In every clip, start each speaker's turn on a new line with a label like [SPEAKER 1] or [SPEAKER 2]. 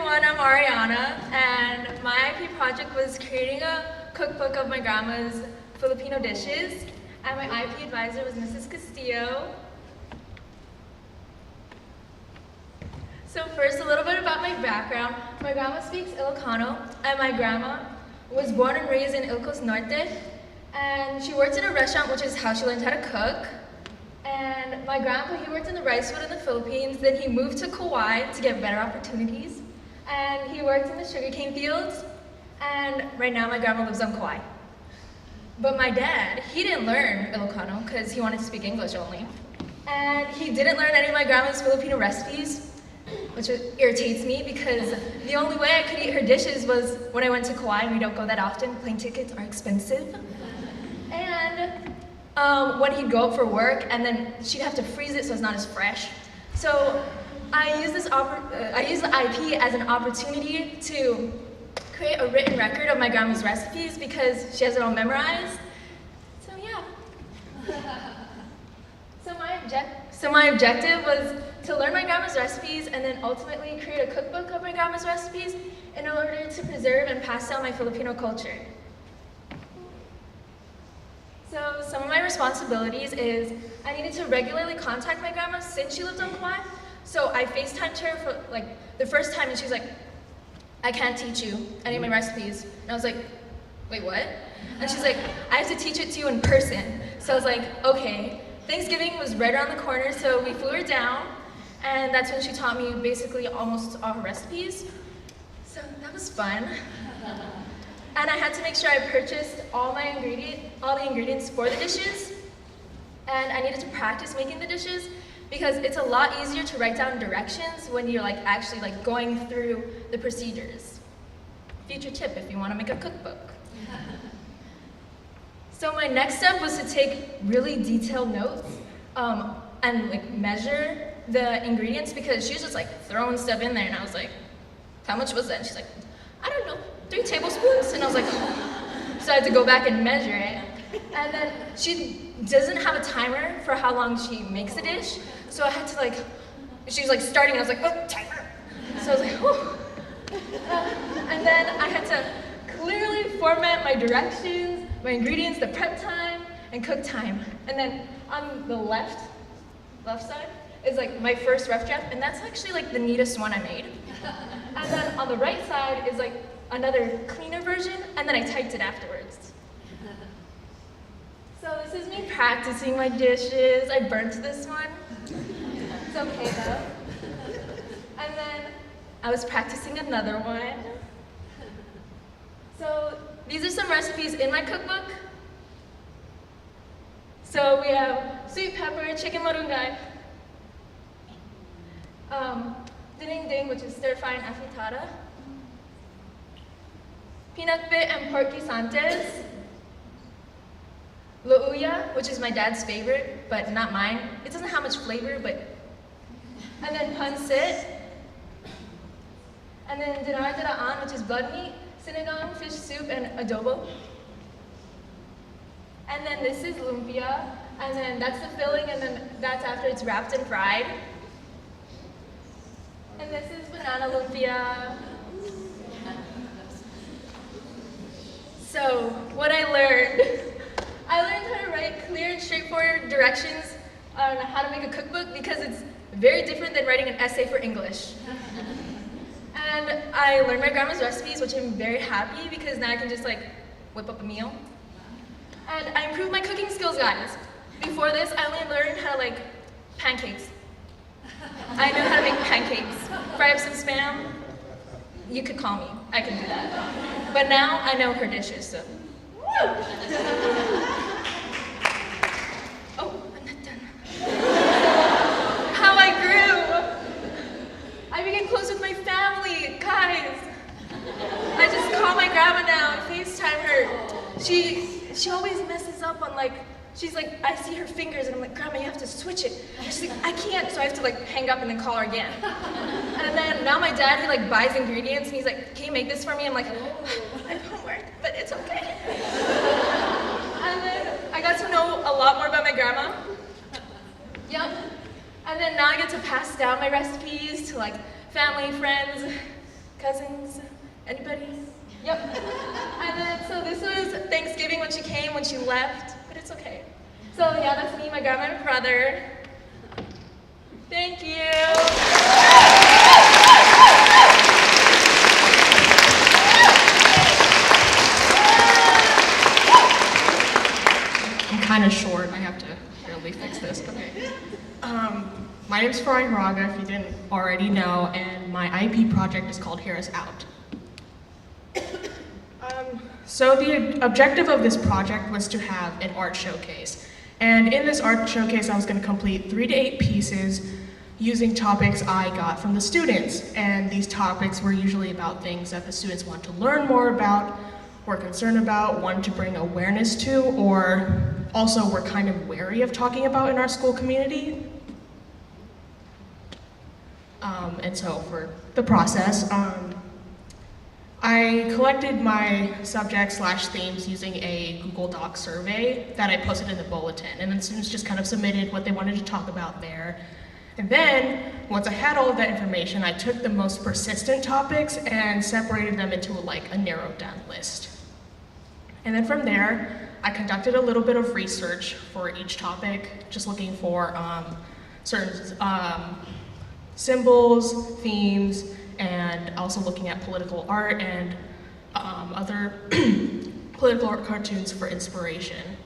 [SPEAKER 1] everyone, I'm Arianna, and my IP project was creating a cookbook of my grandma's Filipino dishes, and my IP advisor was Mrs. Castillo. So first, a little bit about my background. My grandma speaks Ilocano, and my grandma was born and raised in Ilocos Norte, and she worked in a restaurant, which is how she learned how to cook. And my grandpa, he worked in the rice field in the Philippines, then he moved to Kauai to get better opportunities. And he worked in the sugarcane fields, and right now my grandma lives on Kauai. But my dad, he didn't learn Ilocano because he wanted to speak English only. And he didn't learn any of my grandma's Filipino recipes, which irritates me because the only way I could eat her dishes was when I went to Kauai, and we don't go that often. Plane tickets are expensive. And when he'd go out for work, and then she'd have to freeze it so it's not as fresh. So I use the IP as an opportunity to create a written record of my grandma's recipes because she has it all memorized. So yeah. So my objective was to learn my grandma's recipes and then ultimately create a cookbook of my grandma's recipes in order to preserve and pass down my Filipino culture. So some of my responsibilities is I needed to regularly contact my grandma since she lived on Kauai. So I FaceTimed her for like the first time, and she was like, I can't teach you any of my recipes. And I was like, wait, what? And she's like, I have to teach it to you in person. So I was like, okay. Thanksgiving was right around the corner, so we flew her down, and that's when she taught me basically almost all her recipes. So that was fun. And I had to make sure I purchased all the ingredients for the dishes. And I needed to practice making the dishes because it's a lot easier to write down directions when you're actually going through the procedures. Future tip if you want to make a cookbook. So my next step was to take really detailed notes and measure the ingredients because she was just throwing stuff in there, and I was like, how much was that? And she's like, I don't know. 3 tablespoons? And I was like, oh. So I had to go back and measure it. And then she doesn't have a timer for how long she makes a dish. So I had to she was starting, and I was like, oh, timer. So I was like, oh. And then I had to clearly format my directions, my ingredients, the prep time, and cook time. And then on the left side is my first rough draft, and that's actually the neatest one I made. And then on the right side is another cleaner version, and then I typed it afterwards. So this is me practicing my dishes. I burnt this one. It's okay though. And then I was practicing another one. So these are some recipes in my cookbook. So we have sweet pepper, chicken marunggay, ding, which is stir-fry and afritada, pinakbit and pork guisantes, lauya, which is my dad's favorite, but not mine. It doesn't have much flavor, and then pancit, and then dinar, which is blood meat, sinigang, fish soup, and adobo. And then this is lumpia, and then that's the filling, and then that's after it's wrapped and fried. And this is banana lumpia. So, what I learned how to write clear and straightforward directions on how to make a cookbook because it's very different than writing an essay for English. And I learned my grandma's recipes, which I'm very happy because now I can just whip up a meal. And I improved my cooking skills, guys. Before this, I only learned how to pancakes. I know how to make pancakes. Fry up some Spam. You could call me. I can do that. But now I know her dishes, so. Woo! Oh, I'm not done. How I grew. I became close with my family, guys. I just call my grandma now and FaceTime her. She always messes up on she's I see her fingers and I'm like, Grandma, you have to switch it. And she's like, I can't, so I have to hang up and then call her again. And then now my dad, he buys ingredients and he's like, can you make this for me? I'm like, I have homework, but it's okay. And then I got to know a lot more about my grandma. Yep. And then now I get to pass down my recipes to family, friends, cousins, anybody? Yep. And then, so this was Thanksgiving when she came, when she left, but it's okay. So yeah, that's me, my grandma and brother. Thank you.
[SPEAKER 2] I'm kind of short. I have to really fix this. Okay. My name's Ferrari Hiraga, if you didn't already know, and my IP project is called Hear Us Out. So the objective of this project was to have an art showcase. And in this art showcase, I was going to complete 3 to 8 pieces using topics I got from the students. And these topics were usually about things that the students want to learn more about, were concerned about, wanted to bring awareness to, or also were kind of wary of talking about in our school community. And so for the process, I collected my subject/themes using a Google Doc survey that I posted in the bulletin, and then students just kind of submitted what they wanted to talk about there. And then, once I had all of that information, I took the most persistent topics and separated them into like a narrowed down list. And then from there, I conducted a little bit of research for each topic, just looking for certain symbols, themes, and also looking at political art and other political art cartoons for inspiration.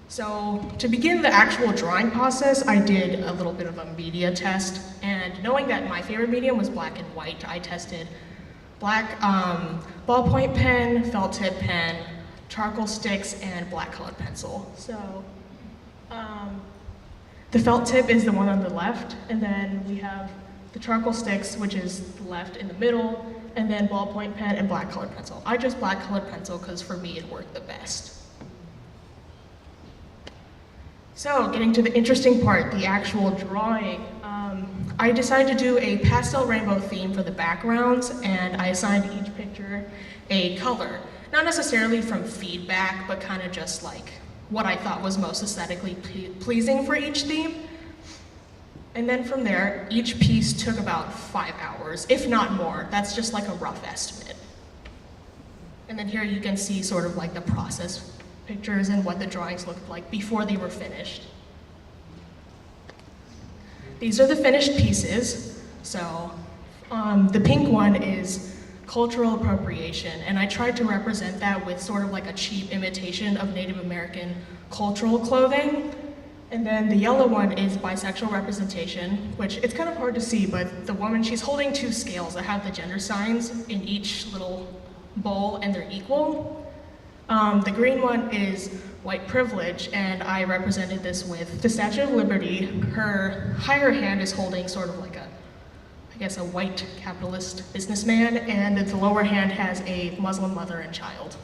[SPEAKER 2] So to begin the actual drawing process, I did a little bit of a media test, and knowing that my favorite medium was black and white, I tested black ballpoint pen, felt tip pen, charcoal sticks, and black colored pencil. So the felt tip is the one on the left, and then we have the charcoal sticks, which is the left in the middle, and then ballpoint pen and black colored pencil. I chose black colored pencil because for me it worked the best. So getting to the interesting part, the actual drawing. I decided to do a pastel rainbow theme for the backgrounds, and I assigned each picture a color. Not necessarily from feedback, but kind of just like what I thought was most aesthetically pleasing for each theme. And then from there, each piece took about 5 hours, if not more. That's just like a rough estimate. And then here you can see sort of like the process pictures and what the drawings looked like before they were finished. These are the finished pieces. So the pink one is cultural appropriation, and I tried to represent that with sort of like a cheap imitation of Native American cultural clothing. And then the yellow one is bisexual representation, which it's kind of hard to see, but the woman, she's holding 2 scales that have the gender signs in each little bowl, and they're equal. The green one is white privilege, and I represented this with the Statue of Liberty. Her higher hand is holding sort of like a white capitalist businessman, and the lower hand has a Muslim mother and child.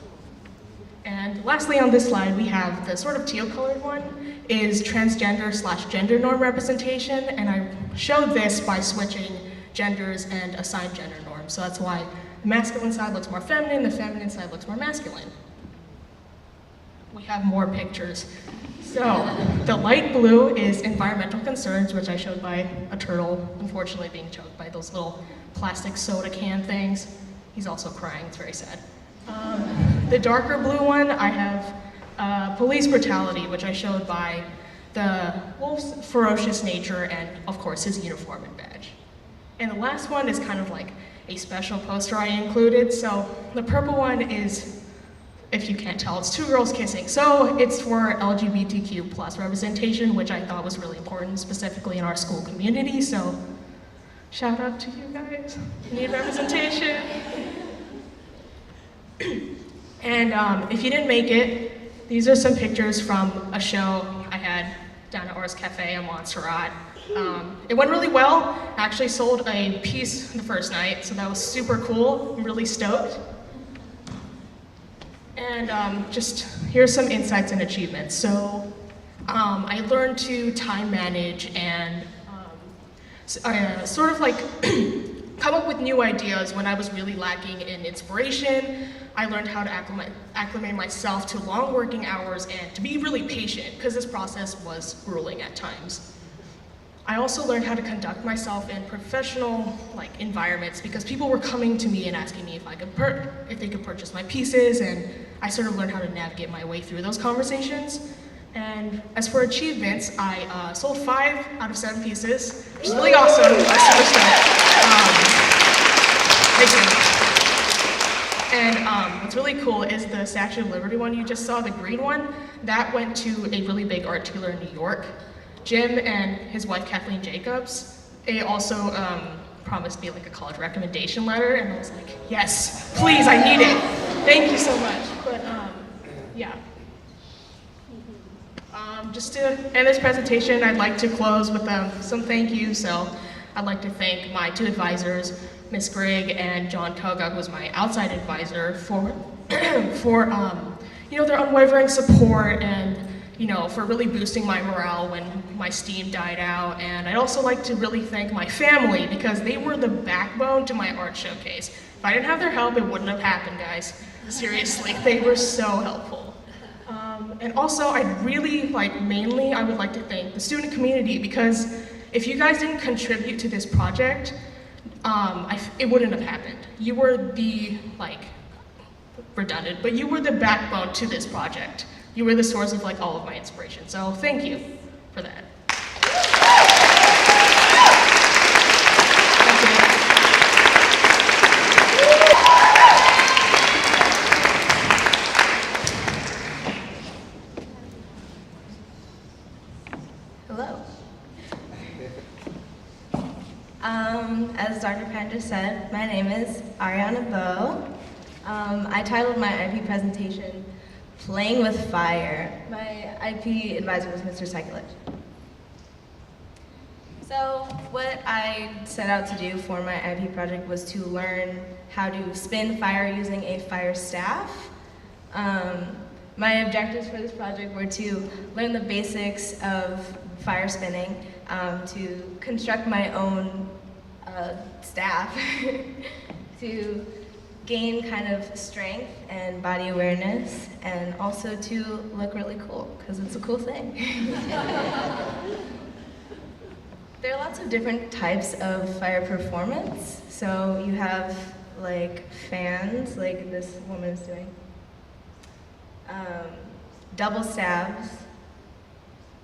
[SPEAKER 2] And lastly on this slide, we have the sort of teal-colored one is transgender/gender norm representation, and I showed this by switching genders and assigned gender norms. So that's why the masculine side looks more feminine, the feminine side looks more masculine. We have more pictures. So the light blue is environmental concerns, which I showed by a turtle, unfortunately being choked by those little plastic soda can things. He's also crying, it's very sad. The darker blue one, I have police brutality, which I showed by the wolf's ferocious nature and, of course, his uniform and badge. And the last one is kind of like a special poster I included. So the purple one is, if you can't tell, it's 2 girls kissing. So it's for LGBTQ plus representation, which I thought was really important, specifically in our school community. So shout out to you guys, you need representation. And if you didn't make it, these are some pictures from a show I had down at ARS Cafe in Monsarrat. It went really well. I actually sold a piece the first night, so that was super cool. I'm really stoked. And just here's some insights and achievements. So I learned to time manage and sort of like come up with new ideas when I was really lacking in inspiration. I learned how to acclimate myself to long working hours and to be really patient, because this process was grueling at times. I also learned how to conduct myself in professional environments because people were coming to me and asking me if they could purchase my pieces, and I sort of learned how to navigate my way through those conversations. And as for achievements, I sold 5 out of 7 pieces, which is really awesome. I'm super stoked. Thank you. And what's really cool is the Statue of Liberty one you just saw, the green one, that went to a really big art dealer in New York. Jim and his wife Kathleen Jacobs, they also promised me a college recommendation letter, and I was like, yes, please, I need it. Thank you so much. But yeah. Just to end this presentation, I'd like to close with some thank yous. So I'd like to thank my 2 advisors, Ms. Grigg and John Koga, who was my outside advisor, for their unwavering support and for really boosting my morale when my steam died out. And I'd also like to really thank my family because they were the backbone to my art showcase. If I didn't have their help, it wouldn't have happened, guys. Seriously, they were so helpful. And also, I'd really mainly, I would like to thank the student community because if you guys didn't contribute to this project, it wouldn't have happened. You were the, redundant, but you were the backbone to this project. You were the source of all of my inspiration. So thank you for that.
[SPEAKER 3] Hello. As Dr. Pan just said, my name is Arianna Bow. I titled my IP presentation, Playing with Fire. My IP advisor was Mr. Sekulich. So what I set out to do for my IP project was to learn how to spin fire using a fire staff. My objectives for this project were to learn the basics of fire spinning, to construct my own staff, to gain kind of strength and body awareness, and also to look really cool, because it's a cool thing. There are lots of different types of fire performance. So you have fans, like this woman is doing, double stabs.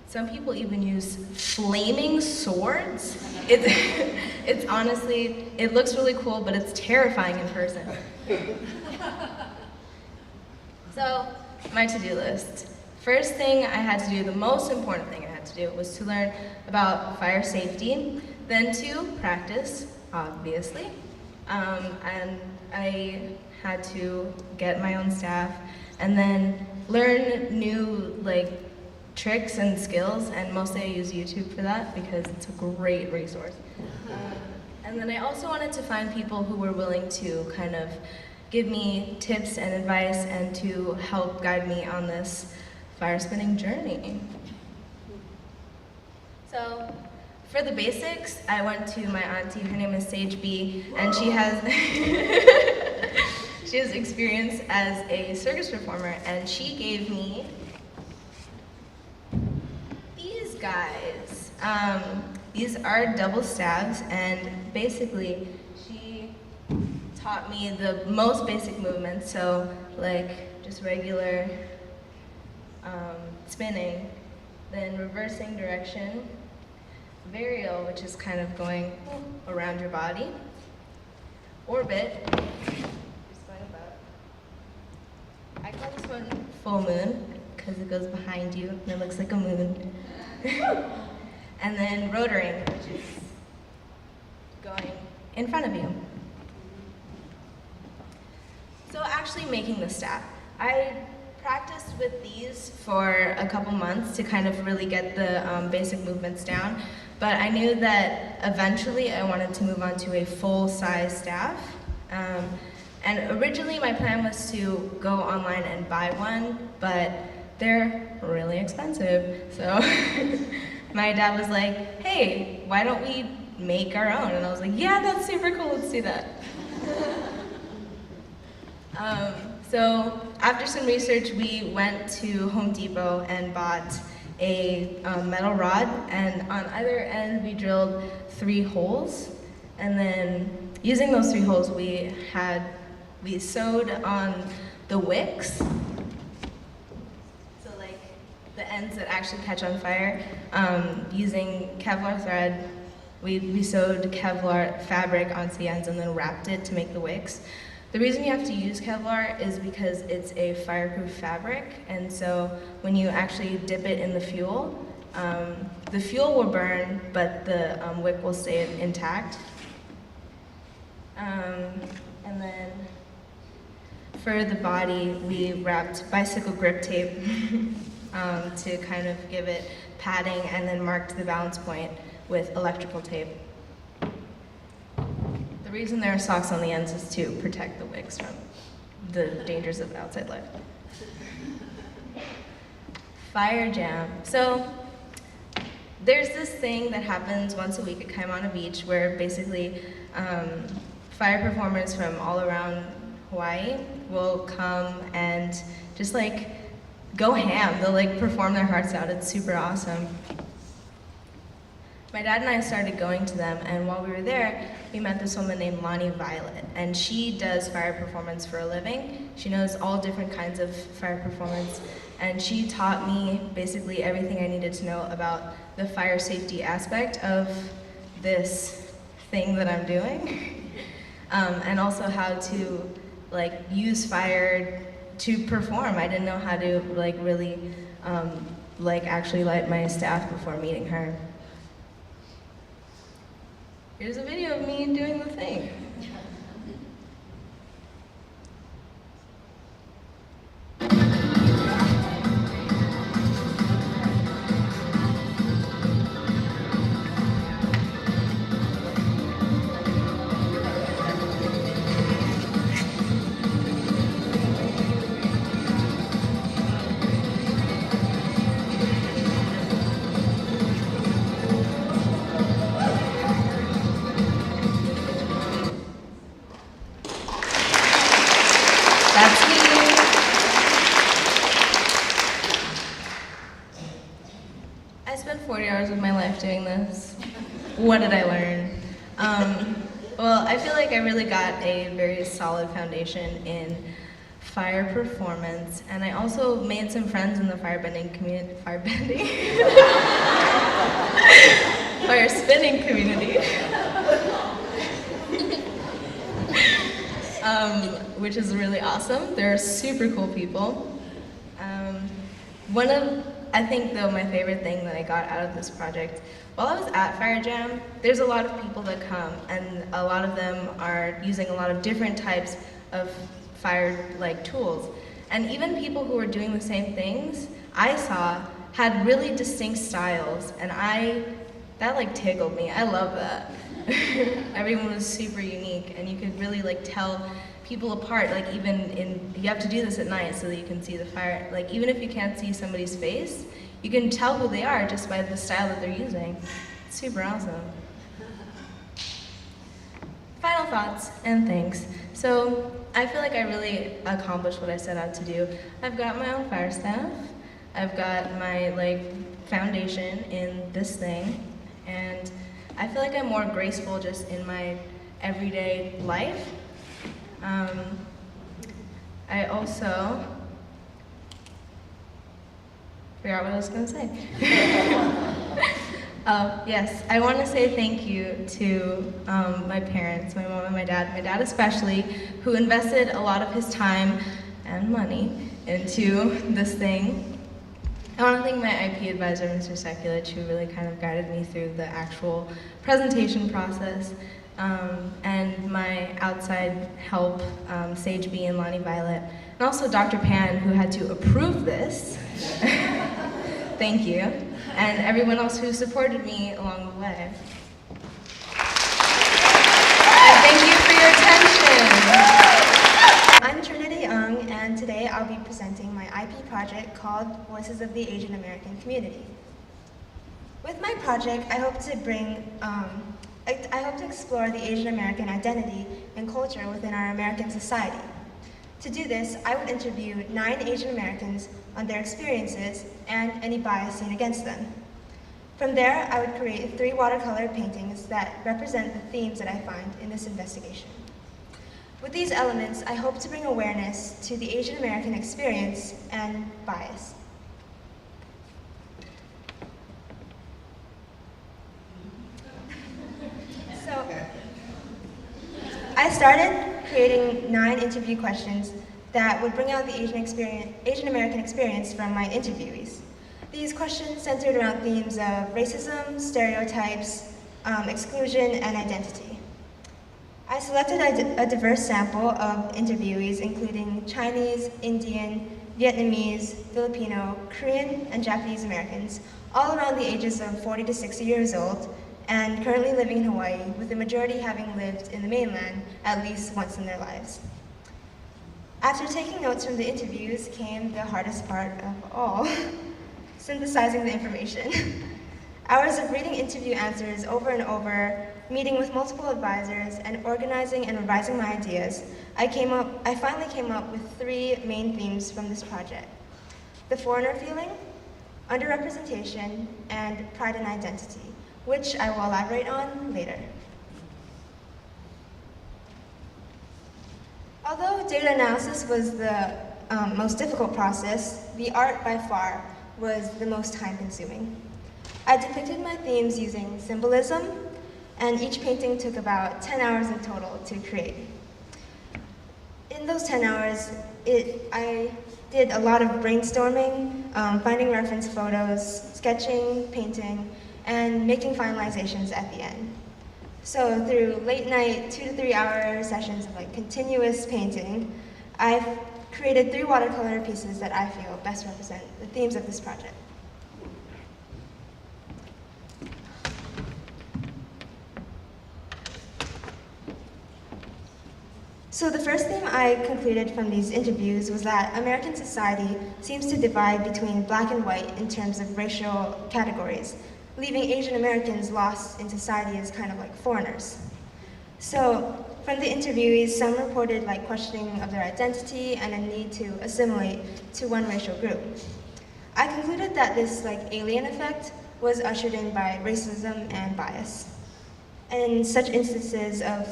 [SPEAKER 3] Some people even use flaming swords. It's honestly, it looks really cool, but it's terrifying in person. So, my to-do list. First thing I had to do, the most important thing I had to do, was to learn about fire safety, then to practice, obviously. And I had to get my own staff, and then learn new tricks and skills, and mostly I use YouTube for that because it's a great resource. And then I also wanted to find people who were willing to kind of give me tips and advice and to help guide me on this fire spinning journey. So for the basics, I went to my auntie, her name is Sage B, and she has she has experience as a circus performer, and she gave me these guys. These are double stabs, and basically she taught me the most basic movements, so just regular spinning, then reversing direction, varial, which is kind of going around your body, orbit, just going about. I call this one full moon because it goes behind you and it looks like a moon. And then rotoring, which is going in front of you. So actually making the staff. I practiced with these for a couple months to kind of really get the basic movements down, but I knew that eventually I wanted to move on to a full-size staff. And originally my plan was to go online and buy one, but they're really expensive. So my dad was like, hey, why don't we make our own? And I was like, yeah, that's super cool, let's do that. So after some research, we went to Home Depot and bought a metal rod, and on either end we drilled 3 holes, and then using those 3 holes we sewed on the wicks, so like the ends that actually catch on fire, using Kevlar thread. We sewed Kevlar fabric onto the ends and then wrapped it to make the wicks. The reason you have to use Kevlar is because it's a fireproof fabric, and so when you actually dip it in the fuel will burn, but the wick will stay intact. And then for the body, we wrapped bicycle grip tape to kind of give it padding, and then marked the balance point with electrical tape. The reason there are socks on the ends is to protect the wicks from the dangers of outside life. Fire jam. So there's this thing that happens once a week at Kaimana Beach where basically fire performers from all around Hawaii will come and just like go ham. They'll like perform their hearts out. It's super awesome. My dad and I started going to them, and while we were there, we met this woman named Lonnie Violet, and she does fire performance for a living. She knows all different kinds of fire performance, and she taught me basically everything I needed to know about the fire safety aspect of this thing that I'm doing, and also how to like use fire to perform. I didn't know how to like really like actually light my staff before meeting her. Here's a video of me doing the thing. That's me. I spent 40 hours of my life doing this. What did I learn? Well, I feel like I really got a very solid foundation in fire performance, and I also made some friends in the firebending community. Fire spinning community. Which is really awesome. They're super cool people. I think though my favorite thing that I got out of this project, while I was at Fire Jam, there's a lot of people that come, and a lot of them are using a lot of different types of fire-like tools. And even people who are doing the same things I saw had really distinct styles, and that like tickled me. I love that. Everyone was super unique, and you could really like tell people apart. Like you have to do this at night so that you can see the fire. Like even if you can't see somebody's face, you can tell who they are just by the style that they're using. It's super awesome. Final thoughts and thanks. So I feel like I really accomplished what I set out to do. I've got my own fire staff. I've got my like foundation in this thing, and I feel like I'm more graceful just in my everyday life. I also forgot what I was going to say. Yes, I want to say thank you to my parents, my mom and my dad especially, who invested a lot of his time and money into this thing. I want to thank my IP advisor, Mr. Sekulich, who really kind of guided me through the actual presentation process, and my outside help, Sage B and Lonnie Violet, and also Dr. Pan, who had to approve this. Thank you, and everyone else who supported me along the way. And thank you for your attention.
[SPEAKER 4] I'm Trinity Ung, and today I'll be presenting my IP project called Voices of the Asian American Community. With my project, I hope to explore the Asian American identity and culture within our American society. To do this, I would interview 9 Asian Americans on their experiences and any bias seen against them. From there, I would create 3 watercolor paintings that represent the themes that I find in this investigation. With these elements, I hope to bring awareness to the Asian American experience and bias. So, I started creating 9 interview questions that would bring out the Asian American experience from my interviewees. These questions centered around themes of racism, stereotypes, exclusion, and identity. I selected a diverse sample of interviewees, including Chinese, Indian, Vietnamese, Filipino, Korean, and Japanese Americans, all around the ages of 40 to 60 years old, and currently living in Hawaii, with the majority having lived in the mainland at least once in their lives. After taking notes from the interviews came the hardest part of all, synthesizing the information. Hours of reading interview answers over and over, meeting with multiple advisors, and organizing and revising my ideas, I finally came up with 3 main themes from this project: the foreigner feeling, underrepresentation, and pride and identity, which I will elaborate on later. Although data analysis was the most difficult process, the art by far was the most time-consuming. I depicted my themes using symbolism, and each painting took about 10 hours in total to create. In those 10 hours, I did a lot of brainstorming, finding reference photos, sketching, painting, and making finalizations at the end. So through late night, 2 to 3 hour sessions of continuous painting, I've created 3 watercolor pieces that I feel best represent the themes of this project. So the first theme I concluded from these interviews was that American society seems to divide between black and white in terms of racial categories, leaving Asian Americans lost in society as kind of like foreigners. So from the interviewees, some reported questioning of their identity and a need to assimilate to one racial group. I concluded that this alien effect was ushered in by racism and bias. And such instances of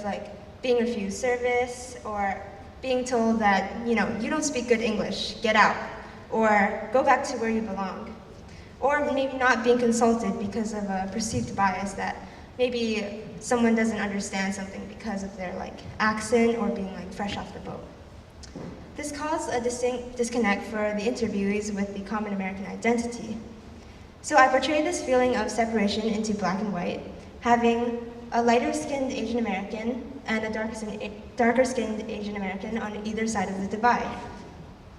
[SPEAKER 4] being refused service, or being told that, you don't speak good English, get out, or go back to where you belong. Or maybe not being consulted because of a perceived bias that maybe someone doesn't understand something because of their accent or being fresh off the boat. This caused a distinct disconnect for the interviewees with the common American identity. So I portrayed this feeling of separation into black and white, having a lighter-skinned Asian American and a darker-skinned Asian American on either side of the divide.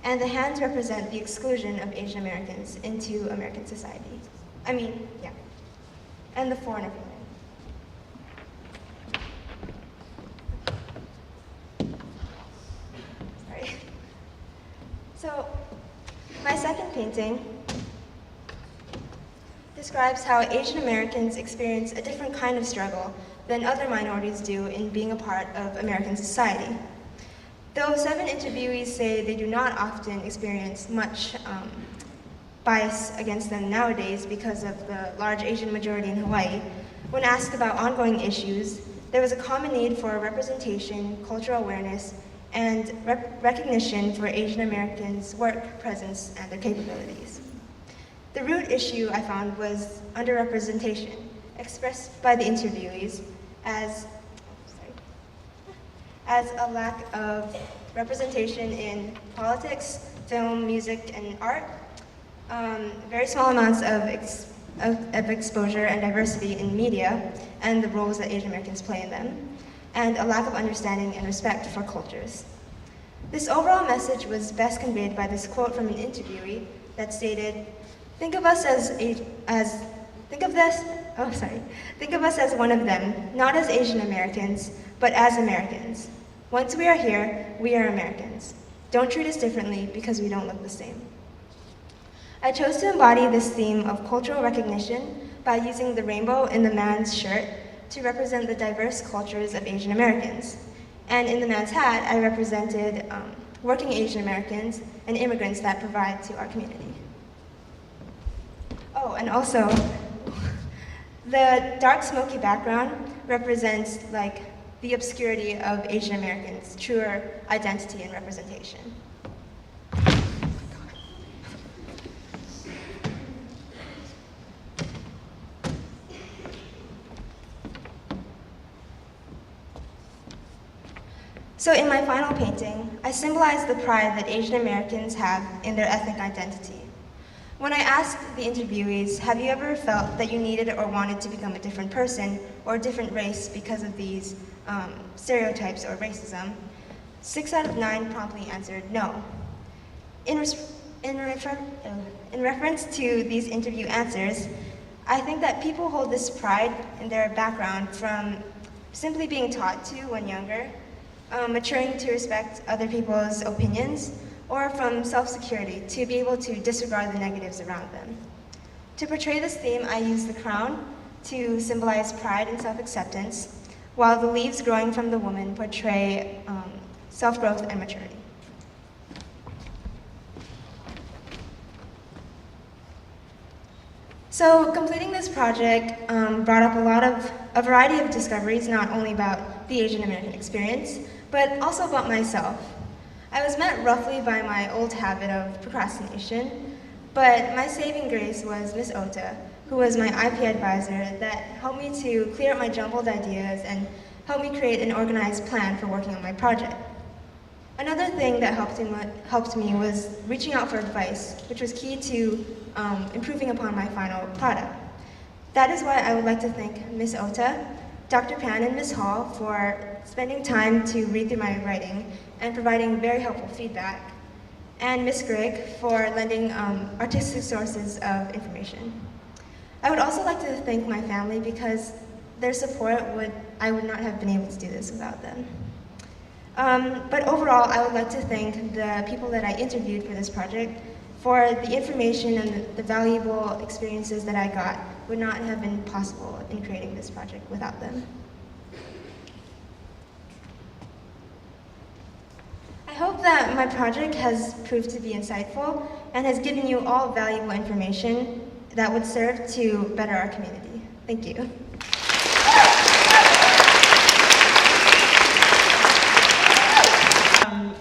[SPEAKER 4] And the hands represent the exclusion of Asian Americans into American society. And the foreigner feeling. Sorry. So, my second painting describes how Asian Americans experience a different kind of struggle than other minorities do in being a part of American society. Though 7 interviewees say they do not often experience much bias against them nowadays because of the large Asian majority in Hawaii, when asked about ongoing issues, there was a common need for representation, cultural awareness, and recognition for Asian Americans' work, presence, and their capabilities. The root issue I found was underrepresentation, expressed by the interviewees as a lack of representation in politics, film, music, and art, very small amounts of exposure and diversity in media, and the roles that Asian Americans play in them, and a lack of understanding and respect for cultures. This overall message was best conveyed by this quote from an interviewee that stated, think of us as one of them, not as Asian Americans, but as Americans. Once we are here, we are Americans. Don't treat us differently because we don't look the same. I chose to embody this theme of cultural recognition by using the rainbow in the man's shirt to represent the diverse cultures of Asian Americans. And in the man's hat, I represented working Asian Americans, and immigrants that provide to our community. Oh, and also, the dark smoky background represents like the obscurity of Asian Americans' truer identity and representation. So in my final painting, I symbolize the pride that Asian Americans have in their ethnic identity. When I asked the interviewees, have you ever felt that you needed or wanted to become a different person or a different race because of these stereotypes or racism, 6 out of 9 promptly answered no. In reference to these interview answers, I think that people hold this pride in their background from simply being taught to when younger, maturing to respect other people's opinions, or from self-security to be able to disregard the negatives around them. To portray this theme, I use the crown to symbolize pride and self-acceptance, while the leaves growing from the woman portray self-growth and maturity. So completing this project brought up a variety of discoveries, not only about the Asian American experience, but also about myself. I was met roughly by my old habit of procrastination, but my saving grace was Miss Ota, who was my IP advisor that helped me to clear up my jumbled ideas and helped me create an organized plan for working on my project. Another thing that helped me was reaching out for advice, which was key to improving upon my final product. That is why I would like to thank Miss Ota, Dr. Pan, and Ms. Hall for spending time to read through my writing and providing very helpful feedback, and Ms. Grigg for lending artistic sources of information. I would also like to thank my family because their support I would not have been able to do this without them. But overall, I would like to thank the people that I interviewed for this project for the information and the valuable experiences that I got would not have been possible in creating this project without them. I hope that my project has proved to be insightful and has given you all valuable information that would serve to better our community. Thank you.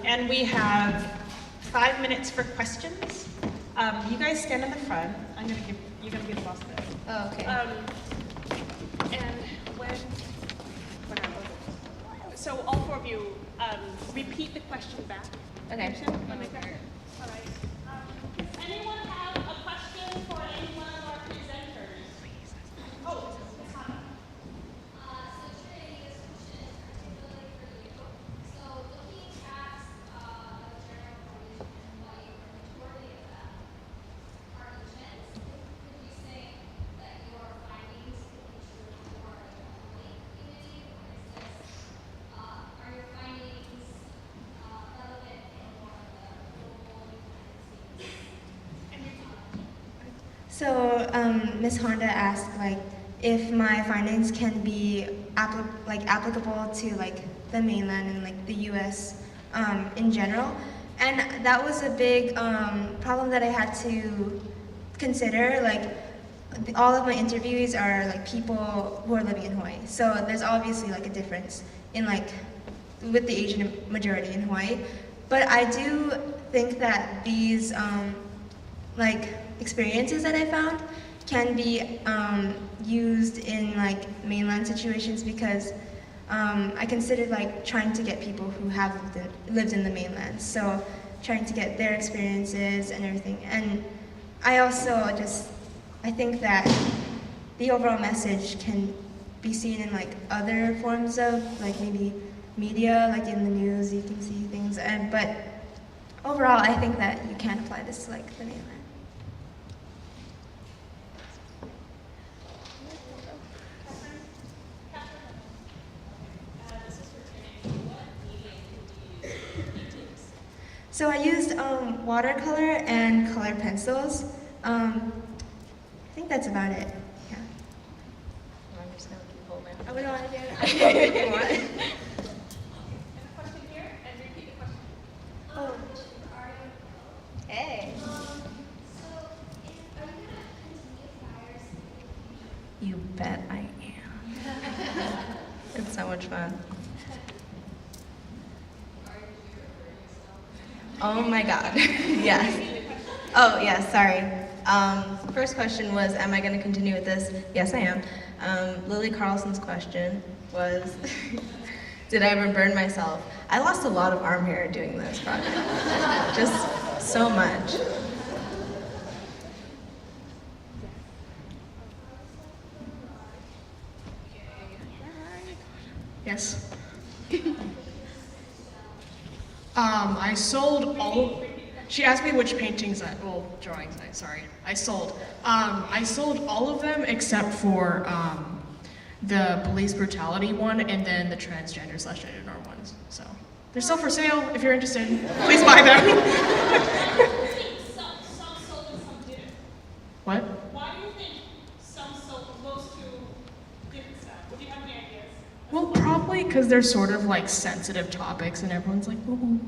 [SPEAKER 5] And we have 5 minutes for questions. You guys stand in the front. You're gonna be the boss of it.
[SPEAKER 3] Oh, okay.
[SPEAKER 5] And so all 4 of you, repeat the question back.
[SPEAKER 3] Okay.
[SPEAKER 5] All right. Does anyone have a question for any one of our presenters? Oh, Ms. Hannah.
[SPEAKER 6] So Trinity, this question is particularly for you. So looking at the general population and white, the majority of them are Asians. Could you say that your findings could be true for a white community? Or is this, are your findings relevant in more of the global United States?
[SPEAKER 4] So Ms. Honda asked if my findings can be applicable to the mainland and the U.S. In general, and that was a big problem that I had to consider. All of my interviewees are people who are living in Hawaii, so there's obviously a difference in with the Asian majority in Hawaii. But I do think that these experiences that I found can be used in mainland situations because I considered trying to get people who have lived in the mainland, so trying to get their experiences and everything. And I also I think that the overall message can be seen in other forms of maybe media, in the news you can see things, but overall I think that you can apply this to the mainland. So I used watercolor and color pencils. I think that's about it. Yeah.
[SPEAKER 3] I'm just gonna keep holding it.
[SPEAKER 4] I would want to do it.
[SPEAKER 5] And a question here, and repeat the question.
[SPEAKER 6] Oh,
[SPEAKER 3] It's so much fun. Oh my God, yes. Oh, yes, sorry. First question was, am I going to continue with this? Yes, I am. Lily Carlson's question was, did I ever burn myself? I lost a lot of arm hair doing this project. Just so much.
[SPEAKER 2] Yes. I sold all. She asked me which paintings drawings I sold. I sold all of them except for the police brutality one and then the transgender / gender norm ones. So they're still for sale if you're interested. Please buy them.
[SPEAKER 5] Some sold and some didn't.
[SPEAKER 2] What?
[SPEAKER 5] Why do you think some sold, most two didn't sell? Do you have any ideas?
[SPEAKER 2] Well, probably because they're sort of like sensitive topics and everyone's like, ooh,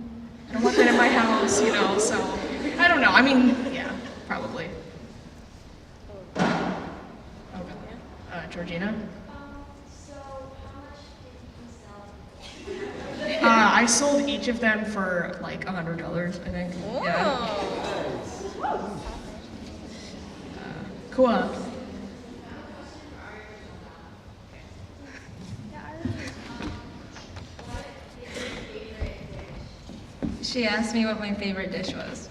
[SPEAKER 2] I don't want that in my house, you know, so I don't know. I mean, yeah, probably. Okay. Georgina?
[SPEAKER 6] So how much did you sell?
[SPEAKER 2] I sold each of them for like $100, I think. Yeah. Cool.
[SPEAKER 1] She asked me what my favorite dish was.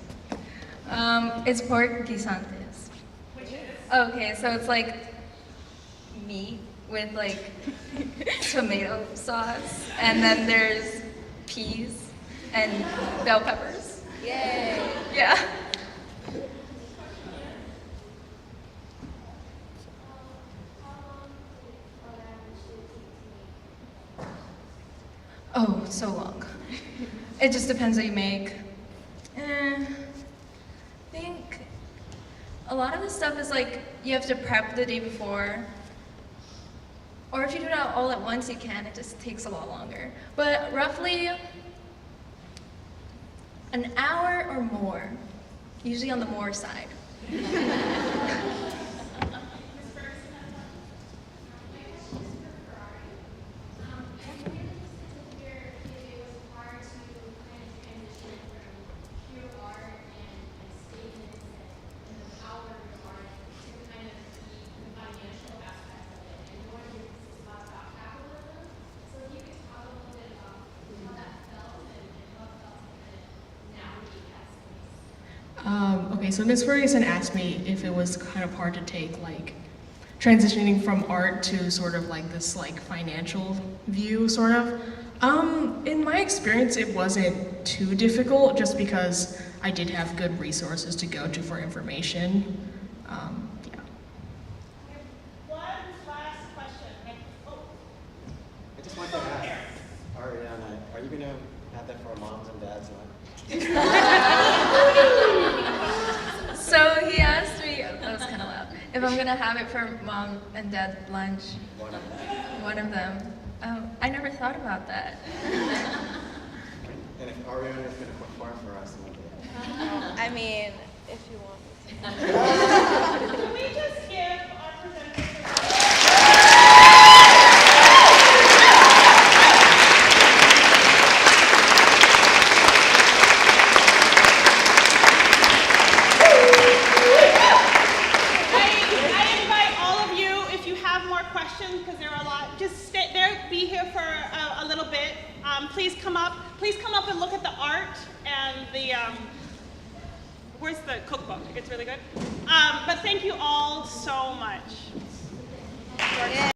[SPEAKER 1] It's pork guisantes. Okay, so it's like meat with like tomato sauce, and then there's peas and bell peppers. Yay! Yeah. Oh, so long. It just depends what you make. I think a lot of the stuff is like you have to prep the day before. Or if you do it all at once, you can. It just takes a lot longer. But roughly an hour or more, usually on the more side.
[SPEAKER 2] Okay, so Ms. Ferguson asked me if it was kind of hard to take, like, transitioning from art to sort of like this like financial view, sort of. In my experience, it wasn't too difficult just because I did have good resources to go to for information. Yeah.
[SPEAKER 5] One last question. Oh,
[SPEAKER 7] I just wanted to ask, Arianna, are you going to have that for moms and dads lunch?
[SPEAKER 1] So he asked me, that was kind of loud, if I'm gonna have it for mom and dad lunch.
[SPEAKER 7] One of them.
[SPEAKER 1] One of them. I never thought about that.
[SPEAKER 7] And if Arianna is going to perform for us one day.
[SPEAKER 3] I mean, if you want me to.
[SPEAKER 5] can we just give our presenters I invite all of you, if you have more questions, because there are a lot, just stay there, be here for a little bit. Please come up and look at the art and the, where's the cookbook? It's really good. But thank you all so much.